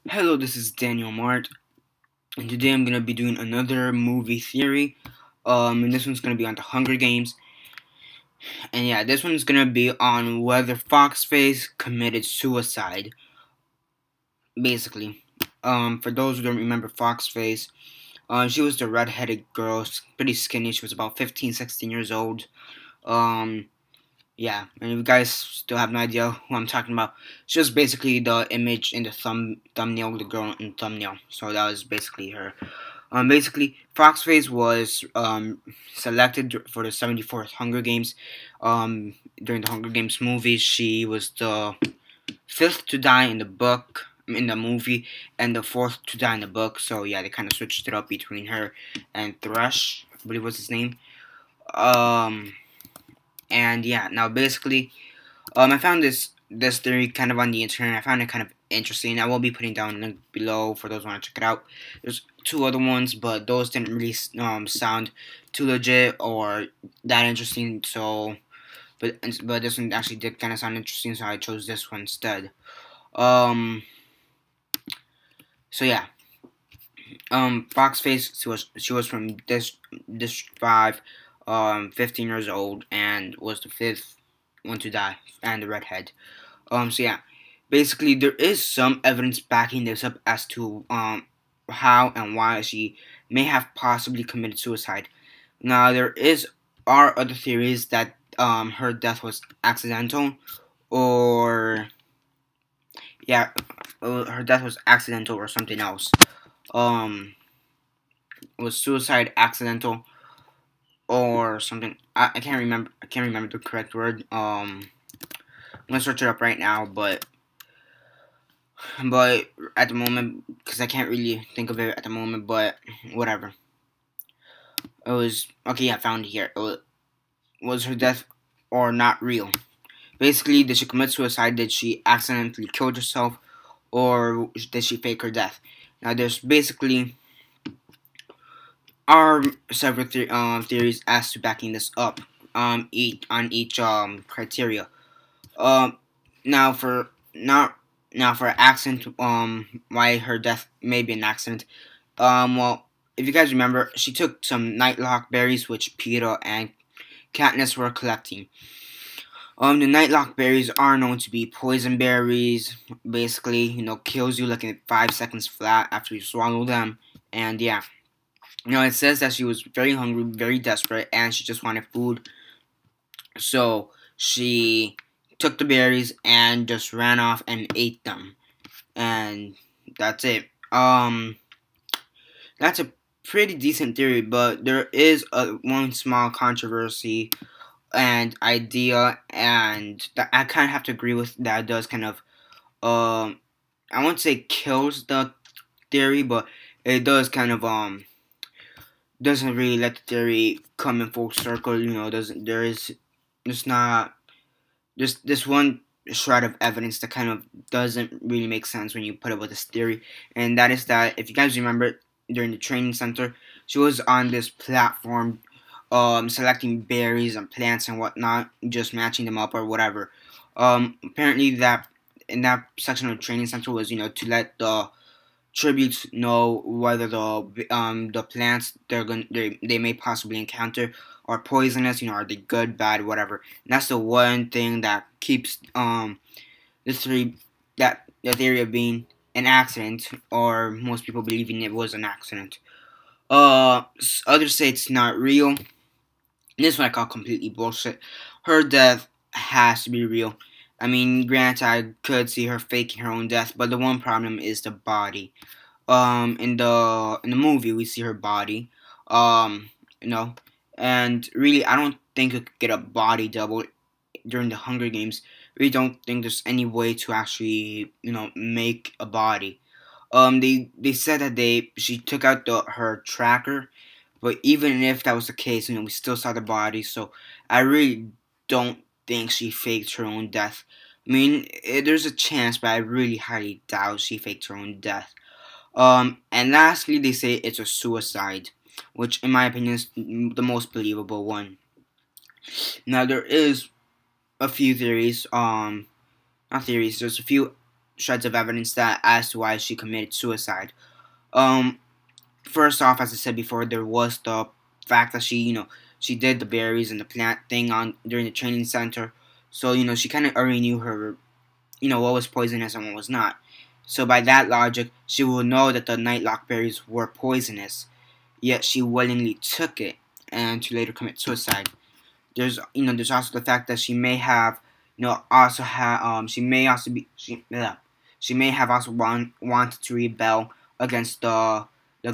Hello, this is Daniel Mart, and today I'm gonna be doing another movie theory. And this one's gonna be on the Hunger Games, and yeah, this one's gonna be on whether Foxface committed suicide. Basically, for those who don't remember Foxface, she was the redheaded girl, pretty skinny. She was about 15, 16 years old. Um, yeah, and if you guys still have no idea who I'm talking about, she was basically the image in the thumbnail, the girl in the thumbnail. So that was basically her. Basically, Foxface was selected for the 74th Hunger Games. During the Hunger Games movie, she was the fifth to die in the book, in the movie, and the fourth to die in the book. So yeah, they kind of switched it up between her and Thrush, I believe was his name. Um, and yeah, now basically, I found this theory kind of on the internet. I found it kind of interesting. I will be putting down a link below for those who want to check it out. There's two other ones, but those didn't really sound too legit or that interesting. So, but this one actually did kind of sound interesting, so I chose this one instead. Um. So yeah. Foxface. She was from District 5, 15 years old, and was the fifth one to die, and the redhead. So yeah, basically there is some evidence backing this up as to how and why she may have possibly committed suicide. Now are other theories that her death was accidental, or yeah, her death was accidental or something else. Um, was suicide accidental or something? I can't remember. I can't remember the correct word. I'm gonna search it up right now, but at the moment, because I can't really think of it at the moment, but whatever. It was okay. I found it here. Was her death or not real? Basically, did she commit suicide? Did she accidentally kill herself, or did she fake her death? Now, there's basically are several theories as to backing this up. Each criteria. Um, now for not now for accident. Why her death may be an accident. Well, if you guys remember, she took some nightlock berries, which Peter and Katniss were collecting. The nightlock berries are known to be poison berries. Basically, kills you like in 5 seconds flat after you swallow them. And yeah, it says that she was very hungry, very desperate, and she just wanted food. So she took the berries and just ran off and ate them. And that's it. That's a pretty decent theory, but there is one small controversy and idea, and that I kind of have to agree with. That does kind of, I won't say kills the theory, but it does kind of doesn't really let the theory come in full circle. Doesn't there's not this one shred of evidence that kind of doesn't really make sense when you put it with this theory, and that is that if you guys remember during the training center, she was on this platform, selecting berries and plants and whatnot, just matching them up or whatever. Apparently that in that section of the training center was to let the tributes know whether the plants they may possibly encounter are poisonous, are they good, bad, whatever. And that's the one thing that keeps the theory of being an accident, or most people believing it was an accident. Others say it's not real. This one I call completely bullshit. Her death has to be real. I mean, granted, I could see her faking her own death, but the one problem is the body. In the movie, we see her body. Um, you know, and really, I don't think you could get a body double during the Hunger Games. Really don't think there's any way to actually, make a body. They said that she took out her tracker, but even if that was the case, we still saw the body. So I really don't think she faked her own death. I mean, there's a chance, but I really highly doubt she faked her own death. And lastly, they say it's a suicide, which in my opinion is the most believable one. Now there is a few theories. Not theories. There's a few shreds of evidence that as to why she committed suicide. Um, First off, as I said before, there was the fact that she did the berries and the plant thing on during the training center, so she kind of already knew her, what was poisonous and what was not. So by that logic, she would know that the nightlock berries were poisonous, yet she willingly took it and to later commit suicide. There's also the fact that she may have also had she may also be she may have also wanted to rebel against the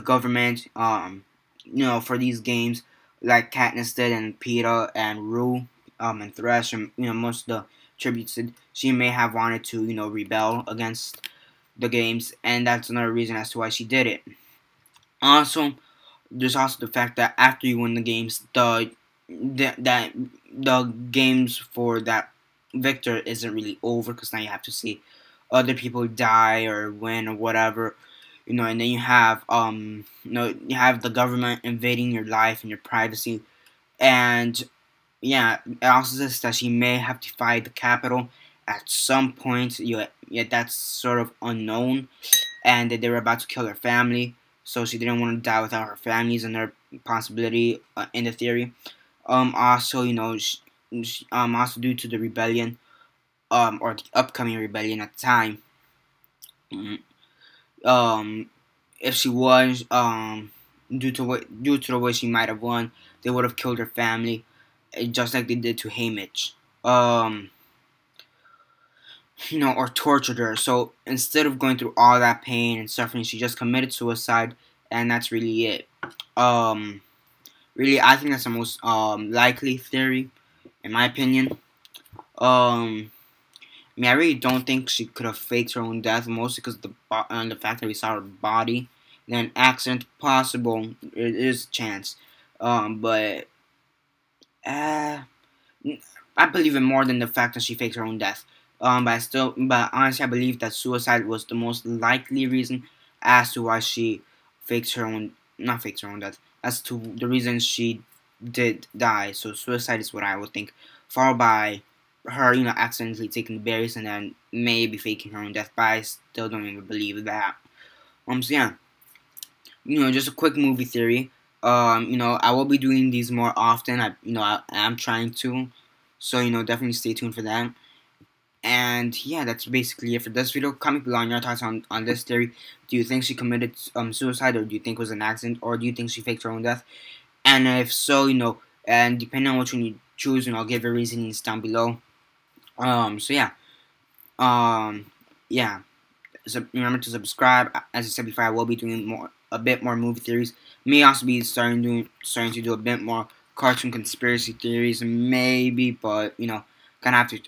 government for these games like Katniss did and Peeta and Rue and Thresh and most of the tributes did. She may have wanted to rebel against the games, and that's another reason as to why she did it. Also, there's also the fact that after you win the games, the games for that victor isn't really over, because now you have to see other people die or win or whatever, and then you have the government invading your life and your privacy, and yeah, it also says that she may have defied the capital at some point. Yet that's sort of unknown, and that they were about to kill her family, so she didn't want to die without her family's another possibility in the theory. Also, also due to the rebellion, or the upcoming rebellion at the time, mm, um, if she was, due to the way she might have won, they would have killed her family, just like they did to Haymitch. Um, or tortured her. So instead of going through all that pain and suffering, she just committed suicide, and that's really it. Um, Really, I think that's the most likely theory, in my opinion. I mean, I really don't think she could have faked her own death, mostly because the fact that we saw her body. Then accident possible, it is a chance. But uh, I believe it more than the fact that she faked her own death. But honestly, I believe that suicide was the most likely reason as to why she not faked her own death, as to the reason she did die. So suicide is what I would think, followed by her, accidentally taking the berries and then maybe faking her own death. But I still don't even believe that. So yeah, just a quick movie theory. I will be doing these more often. I am trying to. So, definitely stay tuned for that. And yeah, that's basically it for this video. Comment below on your thoughts on this theory. Do you think she committed suicide, or do you think it was an accident, or do you think she faked her own death? And if so, and depending on which one you choose, I'll give your reasonings down below. So yeah. Yeah. So remember to subscribe. As I said before, I will be doing a bit more movie theories. May also be starting to do a bit more cartoon conspiracy theories, maybe, but gonna have to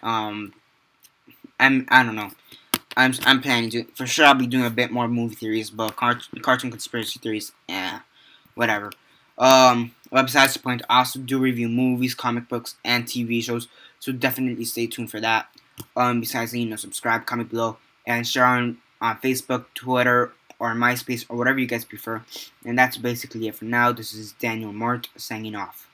I don't know. I'm planning to, for sure. I'll be doing a bit more movie theories, but cartoon conspiracy theories, whatever. Besides the point, I also do review movies, comic books, and TV shows, so definitely stay tuned for that. Besides, subscribe, comment below, and share on Facebook, Twitter, or MySpace, or whatever you guys prefer. And that's basically it for now. This is Daniel Mart signing off.